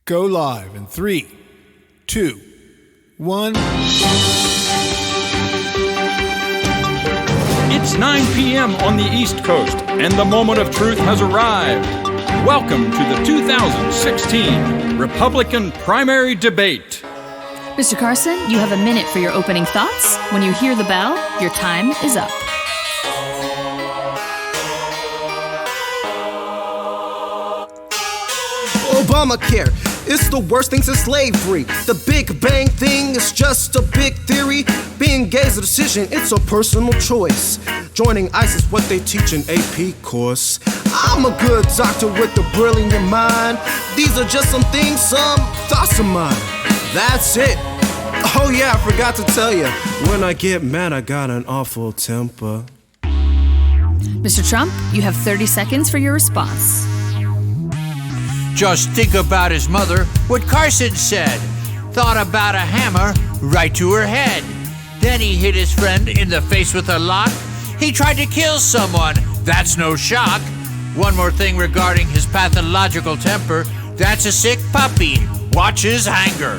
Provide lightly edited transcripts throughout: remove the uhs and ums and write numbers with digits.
Go live in 3, 2, 1. It's 9 p.m. on the East Coast, and the moment of truth has arrived. Welcome to the 2016 Republican primary debate. Mr. Carson, you have a minute for your opening thoughts. When you hear the bell, your time is up. Obamacare, it's the worst thing since slavery. The Big Bang thing is just a big theory. Being gay is a decision, it's a personal choice. Joining ICE is what they teach in AP course. I'm a good doctor with a brilliant mind. These are just some things, some thoughts of mine. That's it. Oh yeah, I forgot to tell you. When I get mad, I got an awful temper. Mr. Trump, you have 30 seconds for your response. Just think about his mother, what Carson said. Thought about a hammer right to her head. Then he hit his friend in the face with a lock. He tried to kill someone, that's no shock. One more thing regarding his pathological temper. That's a sick puppy, watch his anger.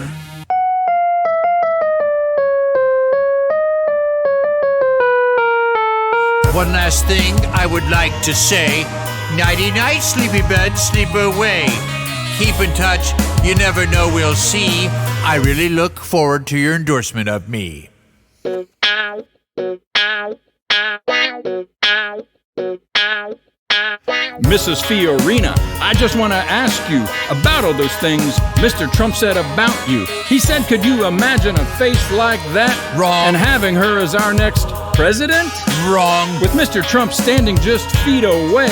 One last thing I would like to say. Nighty-night, sleepy bed, sleep away. Keep in touch, you never know, we'll see. I really look forward to your endorsement of me. Mrs. Fiorina, I just want to ask you about all those things Mr. Trump said about you. He said, could you imagine a face like that? Wrong. And having her as our next president? Wrong. With Mr. Trump standing just feet away,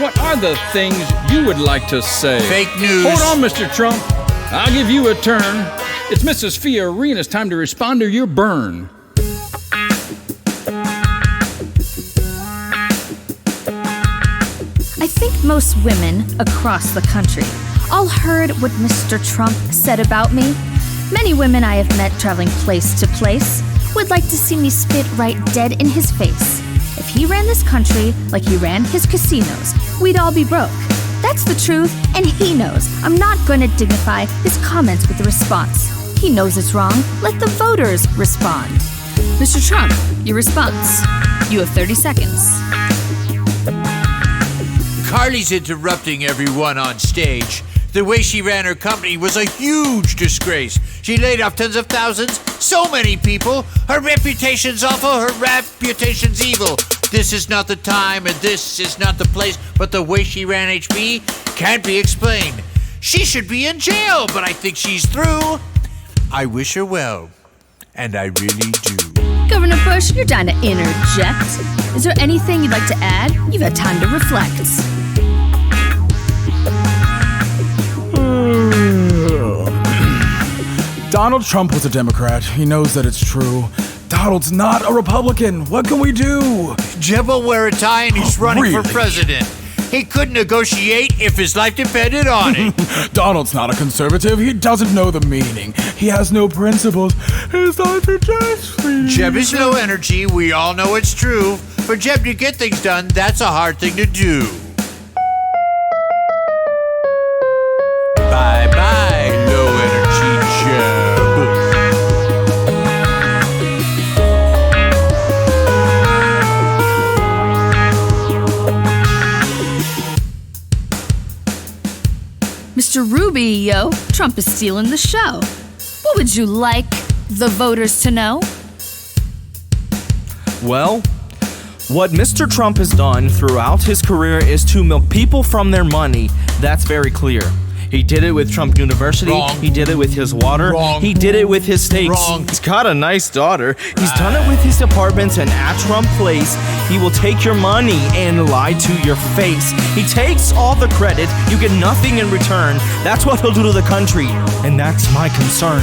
what are the things you would like to say? Fake news. Hold on, Mr. Trump. I'll give you a turn. It's Mrs. Fiorina's time to respond to your burn. I think most women across the country all heard what Mr. Trump said about me. Many women I have met traveling place to place would like to see me spit right dead in his face. If he ran this country like he ran his casinos, we'd all be broke. That's the truth, and he knows. I'm not going to dignify his comments with a response. He knows it's wrong. Let the voters respond. Mr. Trump, your response. You have 30 seconds. Carly's interrupting everyone on stage. The way she ran her company was a huge disgrace. She laid off tens of thousands, so many people. Her reputation's awful, her reputation's evil. This is not the time and this is not the place, but the way she ran HB can't be explained. She should be in jail, but I think she's through. I wish her well, and I really do. Governor Bush, you're dying to interject. Is there anything you'd like to add? You've had time to reflect. Donald Trump was a Democrat. He knows that it's true. Donald's not a Republican. What can we do? Jeb will wear a tie and he's running Really? for president. He couldn't negotiate if his life depended on it. Donald's not a conservative. He doesn't know the meaning. He has no principles. His life is just fleeting. Jeb is low energy, we all know it's true. For Jeb to get things done, that's a hard thing to do. Bye-bye, low energy Jeb. Mr. Rubio, Trump is stealing the show. What would you like the voters to know? Well, what Mr. Trump has done throughout his career is to milk people from their money. That's very clear. He did it with Trump University. Wrong. He did it with his water. Wrong. He did it with his steaks. Wrong. He's got a nice daughter. He's done it with his apartments, and at Trump Place, he will take your money and lie to your face. He takes all the credit. You get nothing in return. That's what he'll do to the country, and that's my concern.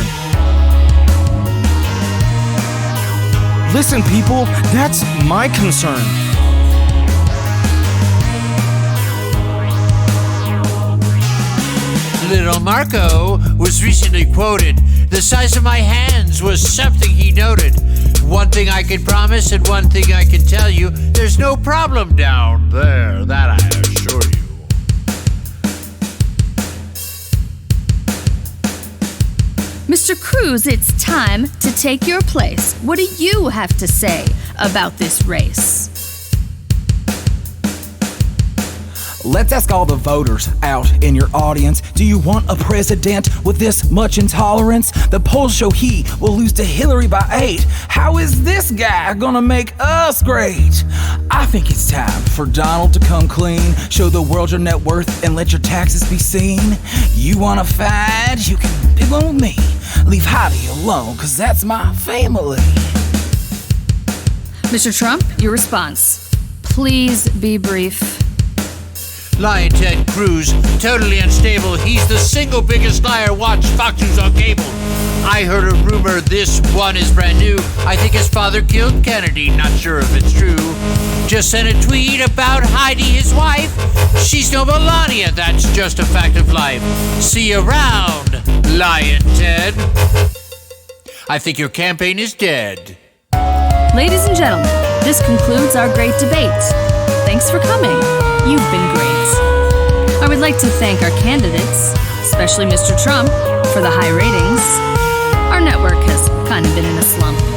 Listen, people, that's my concern. Little Marco was recently quoted. The size of my hands was something he noted. One thing I can promise and one thing I can tell you, there's no problem down there, that I assure you. Mr. Cruz, it's time to take your place. What do you have to say about this race? Let's ask all the voters out in your audience. Do you want a president with this much intolerance? The polls show he will lose to Hillary by 8. How is this guy gonna make us great? I think it's time for Donald to come clean. Show the world your net worth and let your taxes be seen. You wanna fight? You can pick one with me. Leave Heidi alone, cause that's my family. Mr. Trump, your response. Please be brief. Lying Ted Cruz, totally unstable. He's the single biggest liar. Watch Fox News on cable. I heard a rumor this one is brand new. I think his father killed Kennedy, not sure if it's true. Just sent a tweet about Heidi, his wife. She's no Melania, that's just a fact of life. See you around, Lying Ted. I think your campaign is dead. Ladies and gentlemen, this concludes our great debate. Thanks for coming. You've been great. I would like to thank our candidates, especially Mr. Trump, for the high ratings. Our network has kind of been in a slump.